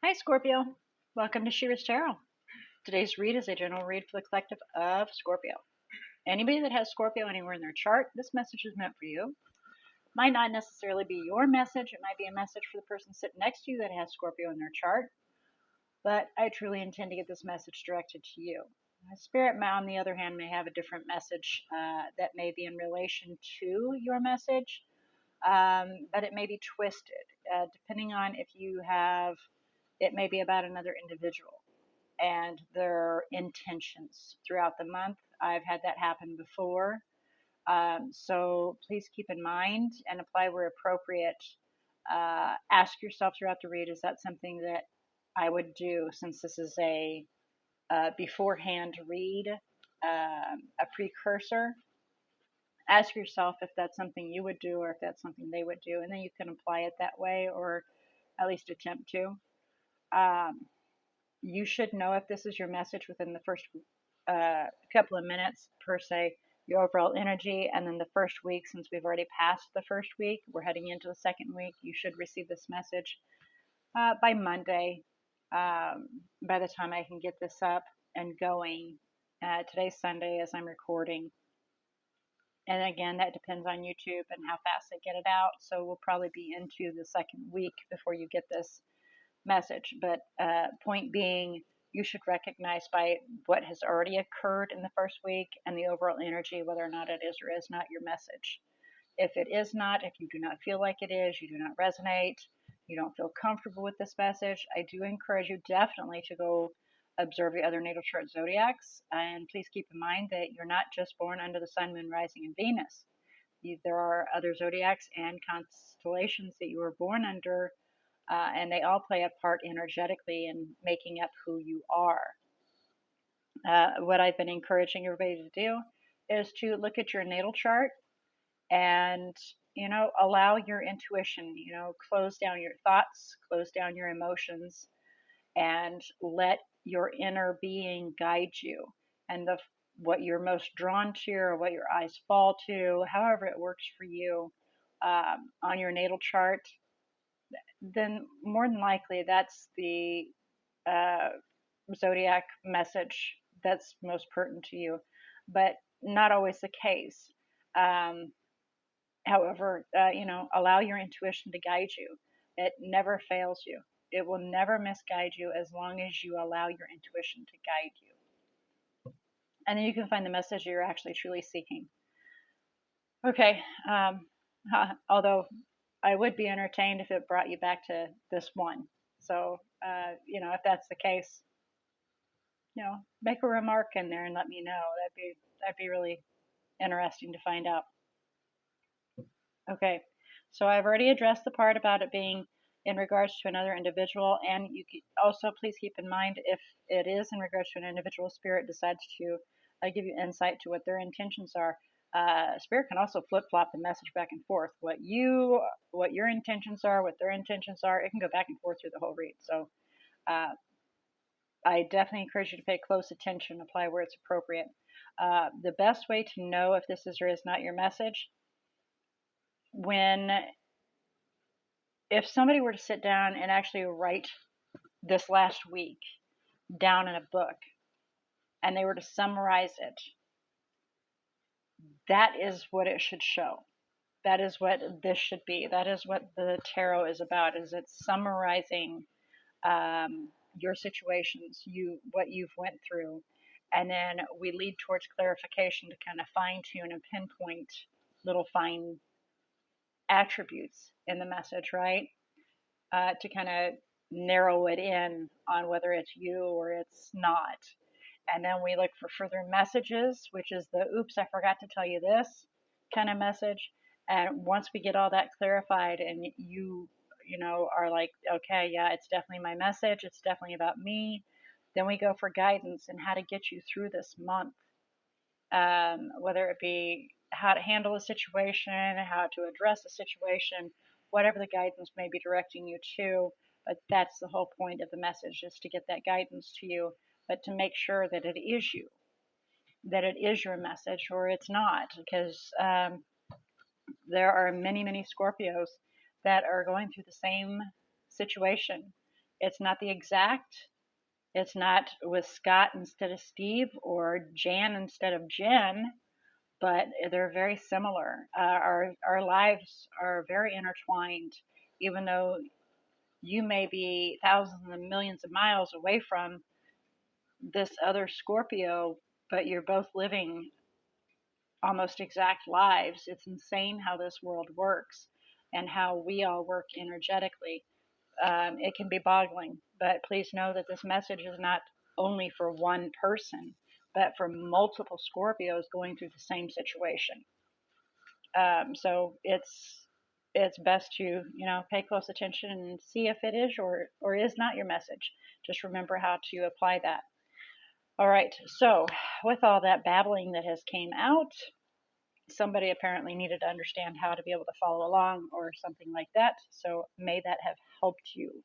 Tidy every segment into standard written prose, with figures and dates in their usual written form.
Hi, Scorpio. Welcome to She-ruhz Tarot. Today's read is a general read for the collective of Scorpio. Anybody that has Scorpio anywhere in their chart, this message is meant for you. Might not necessarily be your message. It might be a message for the person sitting next to you that has Scorpio in their chart. But I truly intend to get this message directed to you. Spirit, on the other hand, may have a different message that may be in relation to your message, but it may be twisted depending on if you have. It may be about another individual and their intentions throughout the month. I've had that happen before. So please keep in mind and apply where appropriate. Ask yourself throughout the read, is that something that I would do, since this is a beforehand read, a precursor? Ask yourself if that's something you would do or if that's something they would do, and then you can apply it that way, or at least attempt to. You should know if this is your message within the first couple of minutes, per se, your overall energy, and then the first week, since we've already passed the first week, we're heading into the second week. You should receive this message by Monday, by the time I can get this up and going. Today's Sunday as I'm recording. And again, that depends on YouTube and how fast they get it out. So we'll probably be into the second week before you get this message. But point being, you should recognize by what has already occurred in the first week and the overall energy whether or not it is or is not your message. If it is not, if you do not feel like it is, you do not resonate, you don't feel comfortable with this message, I do encourage you definitely to go observe your other natal chart zodiacs. And please keep in mind that you're not just born under the sun, moon, rising, and Venus. There are other zodiacs and constellations that you were born under, and they all play a part energetically in making up who you are. What I've been encouraging everybody to do is to look at your natal chart and, allow your intuition, close down your thoughts, close down your emotions, and let your inner being guide you. And what you're most drawn to, or what your eyes fall to, however it works for you, on your natal chart, then more than likely that's the uh, zodiac message that's most pertinent to you, but not always the case. Um, However, allow your intuition to guide you. It never fails you. It will never misguide you as long as you allow your intuition to guide you. And then you can find the message you're actually truly seeking. Okay. Although I would be entertained if it brought you back to this one. So, if that's the case, make a remark in there and let me know. That'd be really interesting to find out. Okay, so I've already addressed the part about it being in regards to another individual, and you also please keep in mind, if it is in regards to an individual, Spirit decides to give you insight to what their intentions are. Spirit can also flip-flop the message back and forth. What your intentions are, what their intentions are, it can go back and forth through the whole read. So I definitely encourage you to pay close attention, apply where it's appropriate. The best way to know if this is or is not your message, if somebody were to sit down and actually write this last week down in a book, and they were to summarize it, that is what it should show. That is what this should be. That is what the tarot is about, is it's summarizing your situations, what you've went through, and then we lead towards clarification to kind of fine tune and pinpoint little fine attributes in the message, right? To kind of narrow it in on whether it's you or it's not. And then we look for further messages, which is the oops, I forgot to tell you this kind of message. And once we get all that clarified and you are like, okay, yeah, it's definitely my message, it's definitely about me, then we go for guidance and how to get you through this month. Whether it be how to handle a situation, how to address a situation, whatever the guidance may be directing you to. But that's the whole point of the message, is to get that guidance to you, but to make sure that it is you, that it is your message, or it's not. Because there are many, many Scorpios that are going through the same situation. It's not the exact. It's not with Scott instead of Steve or Jan instead of Jen, but they're very similar. Our lives are very intertwined, even though you may be thousands and millions of miles away from this other Scorpio, but you're both living almost exact lives. It's insane how this world works and how we all work energetically. It can be boggling, but please know that this message is not only for one person, but for multiple Scorpios going through the same situation. So it's best to pay close attention and see if it is or is not your message. Just remember how to apply that. All right. So with all that babbling that has came out, somebody apparently needed to understand how to be able to follow along or something like that. So may that have helped you.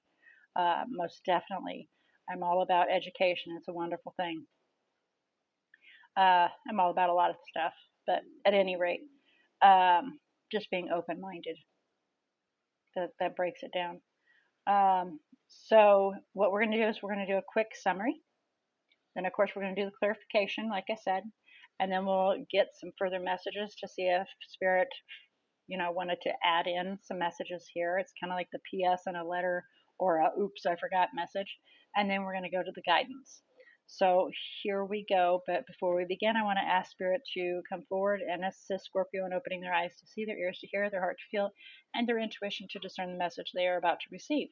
Most definitely. I'm all about education. It's a wonderful thing. I'm all about a lot of stuff, but at any rate, just being open-minded. That breaks it down. So what we're going to do is we're going to do a quick summary. Then, of course, we're going to do the clarification, like I said, and then we'll get some further messages to see if Spirit, wanted to add in some messages here. It's kind of like the PS in a letter or a oops, I forgot message. And then we're going to go to the guidance. So here we go. But before we begin, I want to ask Spirit to come forward and assist Scorpio in opening their eyes to see, their ears to hear, their heart to feel, and their intuition to discern the message they are about to receive.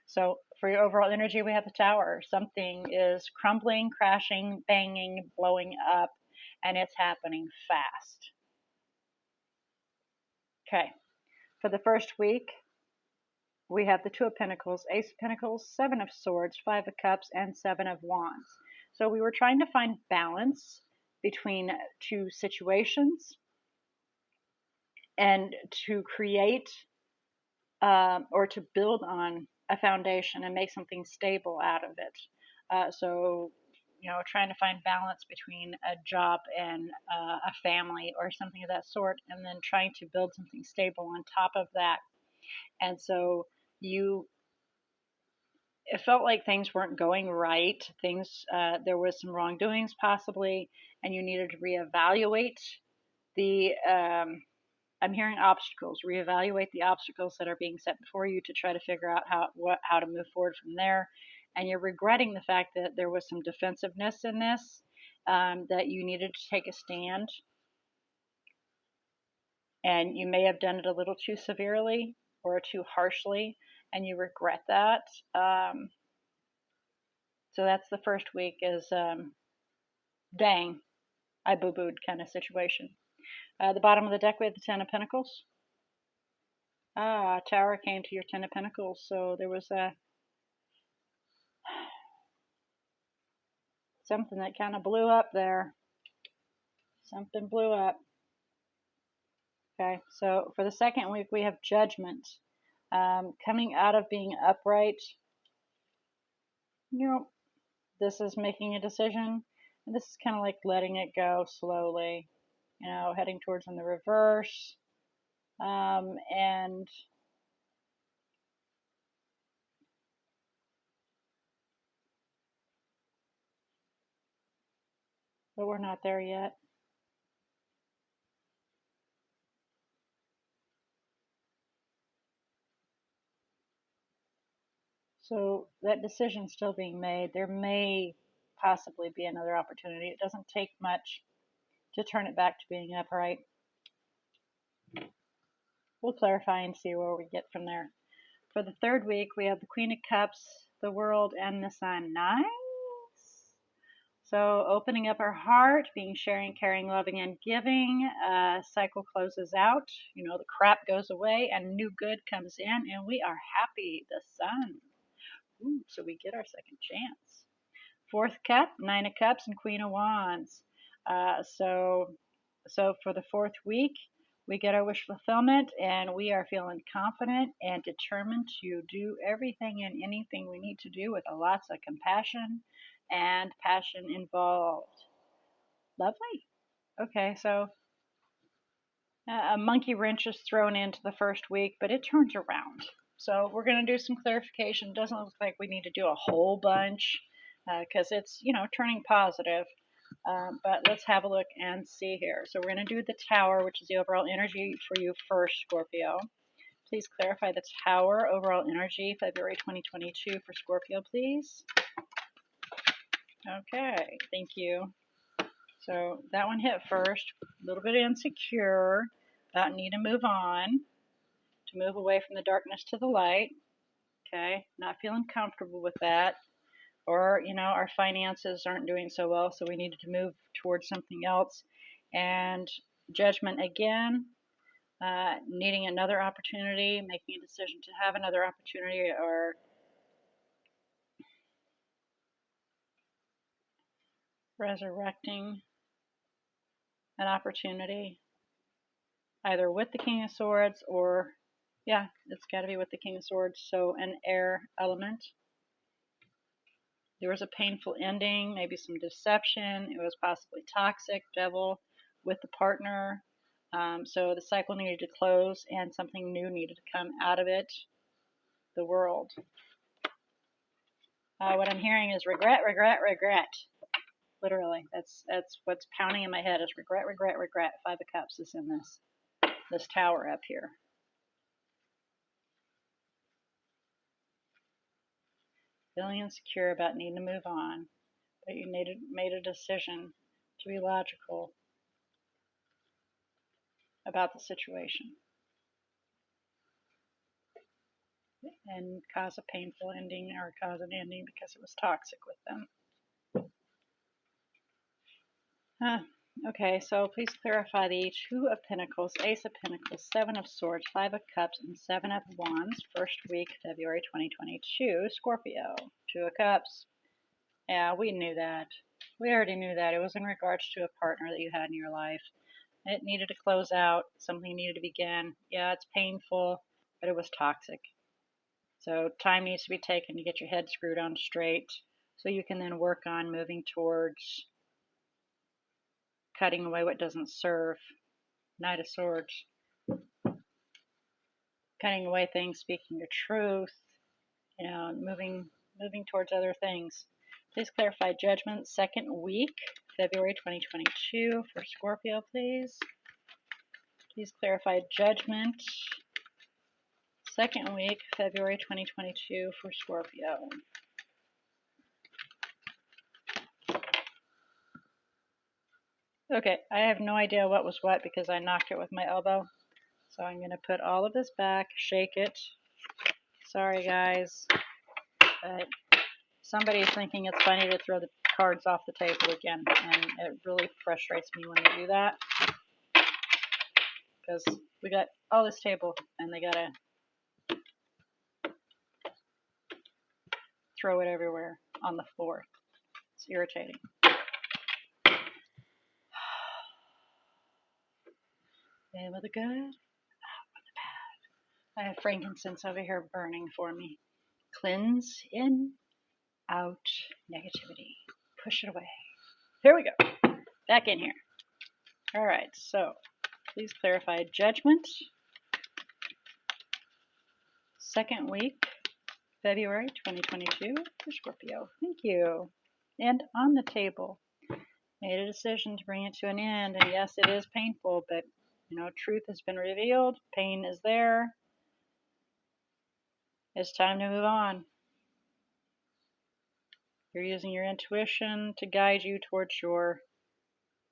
So for your overall energy, we have the Tower. Something is crumbling, crashing, banging, blowing up, and it's happening fast. Okay. For the first week, we have the Two of Pentacles, Ace of Pentacles, Seven of Swords, Five of Cups, and Seven of Wands. So we were trying to find balance between two situations and to create or to build on a foundation and make something stable out of it. So, trying to find balance between a job and a family or something of that sort, and then trying to build something stable on top of that. And so it felt like things weren't going right. There was some wrongdoings possibly, and you needed to reevaluate the I'm hearing obstacles. Reevaluate the obstacles that are being set before you to try to figure out how to move forward from there. And you're regretting the fact that there was some defensiveness in this, that you needed to take a stand, and you may have done it a little too severely or too harshly, and you regret that. So that's the first week is dang, I boo-booed kind of situation. The bottom of the deck, we have the Ten of Pentacles. Tower came to your Ten of Pentacles, so there was something that kind of blew up there. Something blew up. Okay, so for the second week, we have Judgment. Coming out of being upright, this is making a decision, and this is kind of like letting it go slowly, heading towards in the reverse, and but we're not there yet. So that decision's still being made. There may possibly be another opportunity. It doesn't take much to turn it back to being upright. We'll clarify and see where we get from there. For the third week, we have the Queen of Cups, the World, and the Sun. Nice. So opening up our heart, being sharing, caring, loving, and giving. Cycle closes out. The crap goes away and new good comes in, and we are happy. The Sun. Ooh, so we get our second chance. Fourth cup, Nine of Cups, and Queen of Wands. So for the fourth week, we get our wish fulfillment, and we are feeling confident and determined to do everything and anything we need to do with lots of compassion and passion involved. Lovely. Okay, so a monkey wrench is thrown into the first week, but it turns around. So we're going to do some clarification. It doesn't look like we need to do a whole bunch because it's, turning positive. But let's have a look and see here. So we're going to do the Tower, which is the overall energy for you first, Scorpio. Please clarify the Tower overall energy, February 2022 for Scorpio, please. Okay, thank you. So that one hit first. A little bit insecure, about need to move on, to move away from the darkness to the light. Okay, not feeling comfortable with that. Or, our finances aren't doing so well, so we needed to move towards something else. And Judgment again, needing another opportunity, making a decision to have another opportunity, or resurrecting an opportunity, either with the King of Swords or, yeah, it's got to be with the King of Swords, so an air element. There was a painful ending, maybe some deception. It was possibly toxic, devil, with the partner. So the cycle needed to close and something new needed to come out of it. The World. What I'm hearing is regret, regret, regret. Literally, that's what's pounding in my head is regret, regret, regret. 5 of Cups is in this Tower up here. Feeling insecure about needing to move on, but you made a decision to be logical about the situation and cause a painful ending or cause an ending because it was toxic with them. Okay, so please clarify the 2 of Pentacles, Ace of Pentacles, 7 of Swords, 5 of Cups, and 7 of Wands, first week, February 2022, Scorpio. 2 of Cups. Yeah, we knew that. We already knew that. It was in regards to a partner that you had in your life. It needed to close out. Something needed to begin. Yeah, it's painful, but it was toxic. So time needs to be taken to get your head screwed on straight so you can then work on moving towards cutting away what doesn't serve. Knight of Swords. Cutting away things, speaking your truth, moving towards other things. Please clarify Judgment, second week, February 2022 for Scorpio, please. Please clarify Judgment, second week, February 2022 for Scorpio. Okay, I have no idea what was what because I knocked it with my elbow. So I'm going to put all of this back, shake it. Sorry, guys. But somebody's thinking it's funny to throw the cards off the table again. And it really frustrates me when they do that. Because we got all this table and they got to throw it everywhere on the floor. It's irritating. In with the good, out with the bad. I have frankincense over here burning for me. Cleanse in, out, negativity. Push it away. Here we go. Back in here. All right, so please clarify Judgment. Second week, February 2022 for Scorpio. Thank you. And on the table, made a decision to bring it to an end. And yes, it is painful, but truth has been revealed. Pain is there. It's time to move on. You're using your intuition to guide you towards your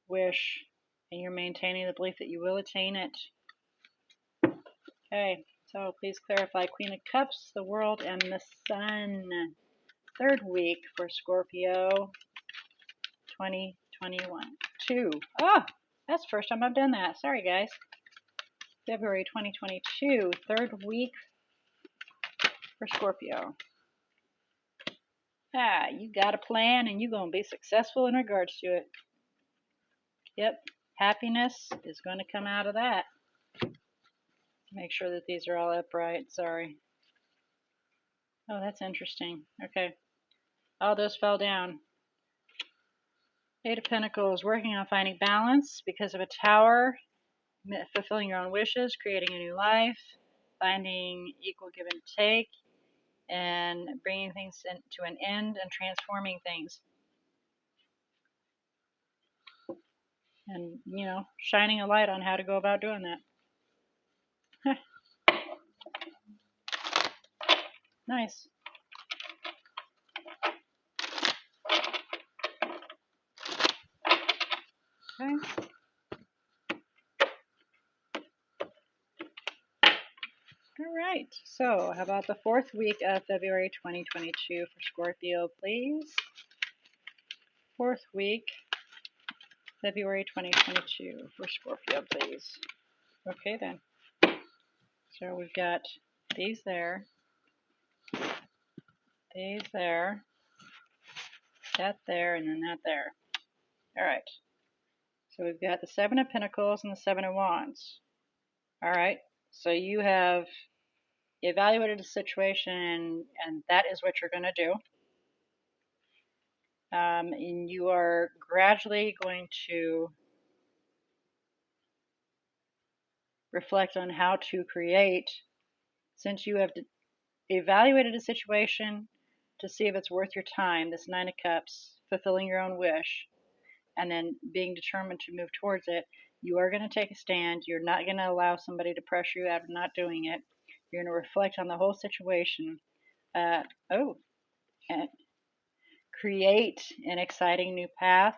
wish, and you're maintaining the belief that you will attain it. Okay, so please clarify Queen of Cups, the World, and the Sun. Third week for Scorpio, 2021. 2. Oh, that's the first time I've done that. Sorry, guys. February 2022, third week for Scorpio. You got a plan and you're going to be successful in regards to it. Yep, happiness is going to come out of that. Make sure that these are all upright. Sorry. Oh, that's interesting. Okay. All those fell down. 8 of Pentacles, working on finding balance because of a Tower, fulfilling your own wishes, creating a new life. finding equal give and take, and bringing things to an end and transforming things. And, shining a light on how to go about doing that. Nice. Okay. All right. So, how about the 4th week of February 2022 for Scorpio, please? 4th week, February 2022 for Scorpio, please. Okay, then. So, we've got these there, that there, and then that there. All right. So, we've got the 7 of Pentacles and the 7 of Wands. All right. So, you have evaluated a situation, and that is what you're going to do. And you are gradually going to reflect on how to create, since you have evaluated a situation to see if it's worth your time, this 9 of Cups, fulfilling your own wish, and then being determined to move towards it. You are going to take a stand. You're not going to allow somebody to pressure you out of not doing it. You're going to reflect on the whole situation. And create an exciting new path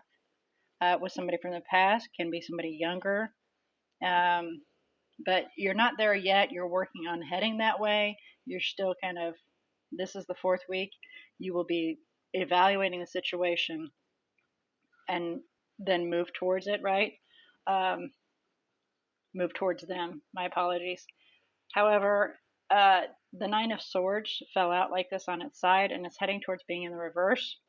with somebody from the past. Can be somebody younger. But you're not there yet. You're working on heading that way. You're still kind of, this is the 4th week. You will be evaluating the situation and then move towards it, right? Move towards them. My apologies. However, the 9 of Swords fell out like this on its side, and it's heading towards being in the reverse.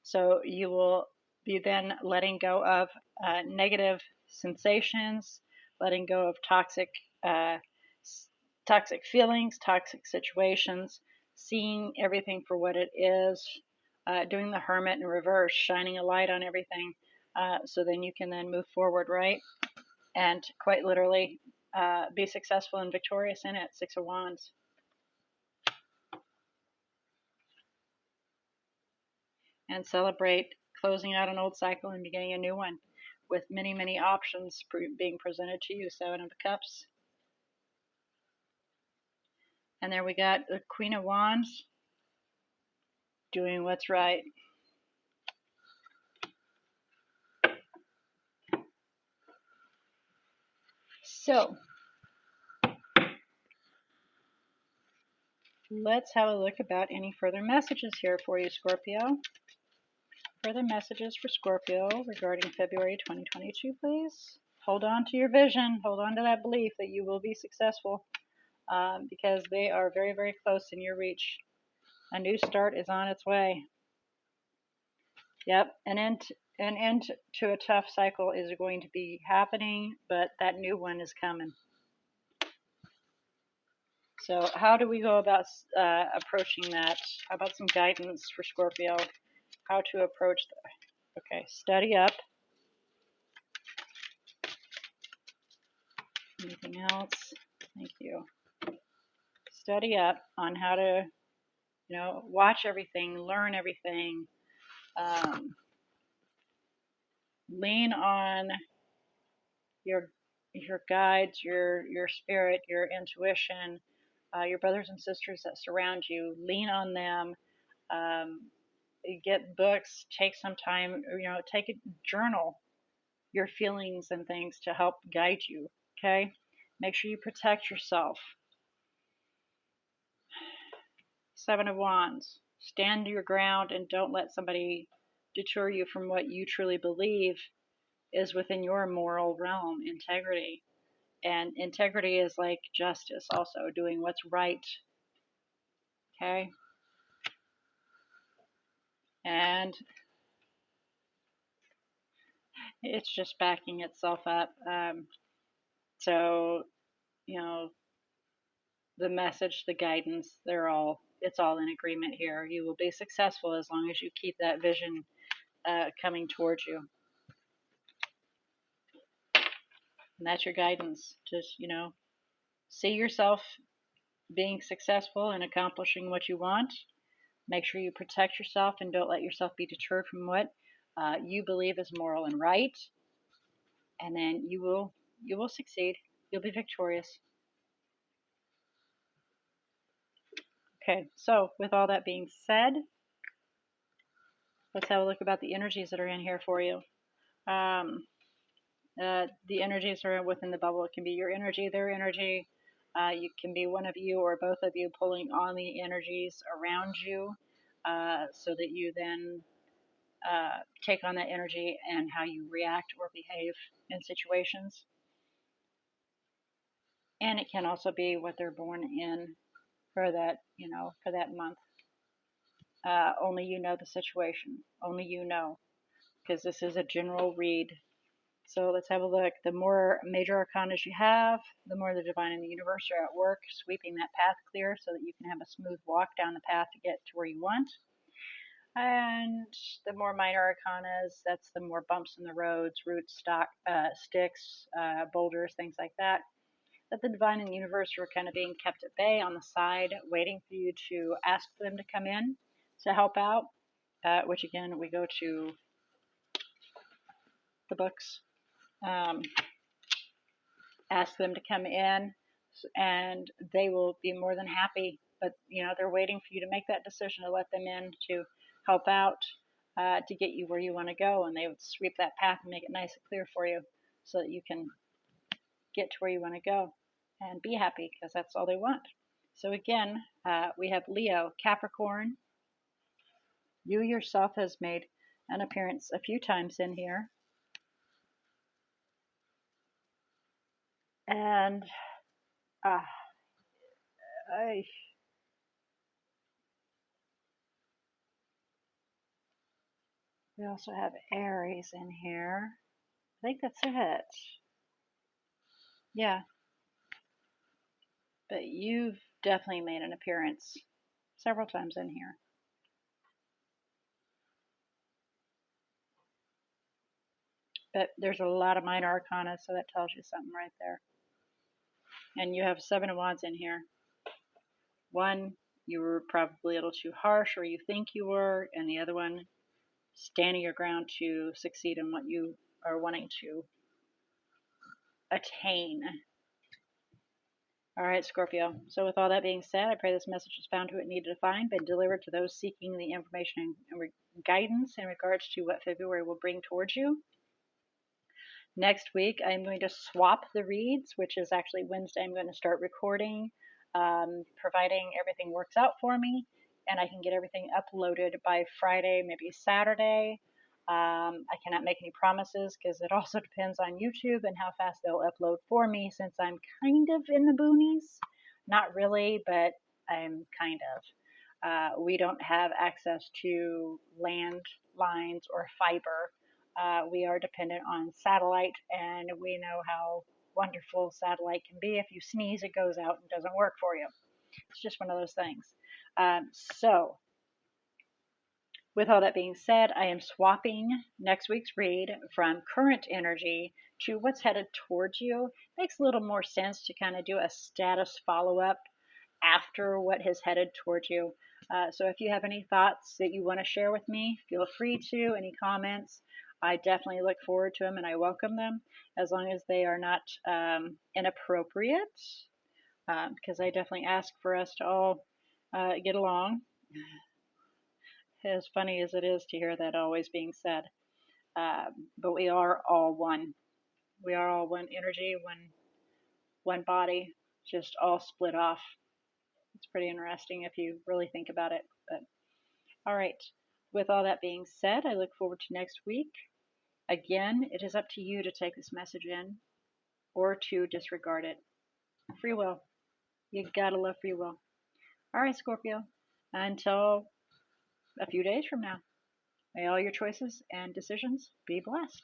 So you will be then letting go of negative sensations, letting go of toxic feelings, toxic situations, seeing everything for what it is, doing the Hermit in reverse, shining a light on everything, so then you can then move forward, right? And quite literally be successful and victorious in it. 6 of Wands. And celebrate closing out an old cycle and beginning a new one with many, many options being presented to you. 7 of Cups. And there we got the Queen of Wands, doing what's right. So, let's have a look about any further messages here for you, Scorpio. Further messages for Scorpio regarding February 2022, please. Hold on to your vision. Hold on to that belief that you will be successful, because they are very, very close in your reach. A new start is on its way. Yep, an end to a tough cycle is going to be happening, but that new one is coming. So how do we go about approaching that? How about some guidance for Scorpio? How to approach that? Okay, study up. Anything else? Thank you. Study up on how to, watch everything, learn everything. Lean on your guides, your spirit, your intuition, your brothers and sisters that surround you. Lean on them. Get books. Take some time. Take a journal your feelings and things to help guide you. Okay. Make sure you protect yourself. 7 of Wands. Stand your ground and don't let somebody deter you from what you truly believe is within your moral realm. Integrity. And integrity is like justice, also doing what's right. Okay. And it's just backing itself up. So, the message, the guidance, it's all in agreement here. You will be successful as long as you keep that vision coming towards you. And that's your guidance. Just, See yourself being successful and accomplishing what you want. Make sure you protect yourself and don't let yourself be deterred from what you believe is moral and right. And then you will succeed. You'll be victorious. Okay, so with all that being said, let's have a look about the energies that are in here for you. Um, the energies are within the bubble. It can be your energy, their energy. You can be one of you or both of you pulling on the energies around you so that you then take on that energy and how you react or behave in situations. And it can also be what they're born in for that, for that month. Only you know the situation. Only you know, because this is a general read. So let's have a look. The more major arcanas you have, the more the divine and the universe are at work, sweeping that path clear so that you can have a smooth walk down the path to get to where you want. And the more minor arcanas, that's the more bumps in the roads, roots, sticks, boulders, things like that. That the divine and the universe are kind of being kept at bay on the side, waiting for you to ask them to come in to help out. Which again, we go to the books. Ask them to come in, and they will be more than happy. But they're waiting for you to make that decision to let them in to help out, to get you where you want to go, and they would sweep that path and make it nice and clear for you so that you can get to where you want to go and be happy, because that's all they want. So again, we have Leo, Capricorn. You yourself has made an appearance a few times in here. And we also have Aries in here. I think that's it. Yeah, but you've definitely made an appearance several times in here. But there's a lot of minor arcana, so that tells you something right there. And you have 7 of Wands in here. One, you were probably a little too harsh, or you think you were, and the other one, standing your ground to succeed in what you are wanting to attain. All right, Scorpio. So with all that being said, I pray this message was found who it needed to find, been delivered to those seeking the information and guidance in regards to what February will bring towards you. Next week, I'm going to swap the reads, which is actually Wednesday. I'm going to start recording, providing everything works out for me, and I can get everything uploaded by Friday, maybe Saturday. I cannot make any promises because it also depends on YouTube and how fast they'll upload for me, since I'm kind of in the boonies. Not really, but I'm kind of. We don't have access to landlines or fiber. We are dependent on satellite, and we know how wonderful satellite can be. If you sneeze, it goes out and doesn't work for you. It's just one of those things. So, with all that being said, I am swapping next week's read from current energy to what's headed towards you. Makes a little more sense to kind of do a status follow up after what has headed towards you. So if you have any thoughts that you want to share with me, feel free to. Any comments, I definitely look forward to them and I welcome them, as long as they are not inappropriate, because I definitely ask for us to all get along. As funny as it is to hear that always being said, but we are all one. We are all one energy, one body, just all split off. It's pretty interesting if you really think about it. But all right, with all that being said, I look forward to next week. Again, it is up to you to take this message in or to disregard it. Free will. You gotta love free will. All right, Scorpio. Until a few days from now, may all your choices and decisions be blessed.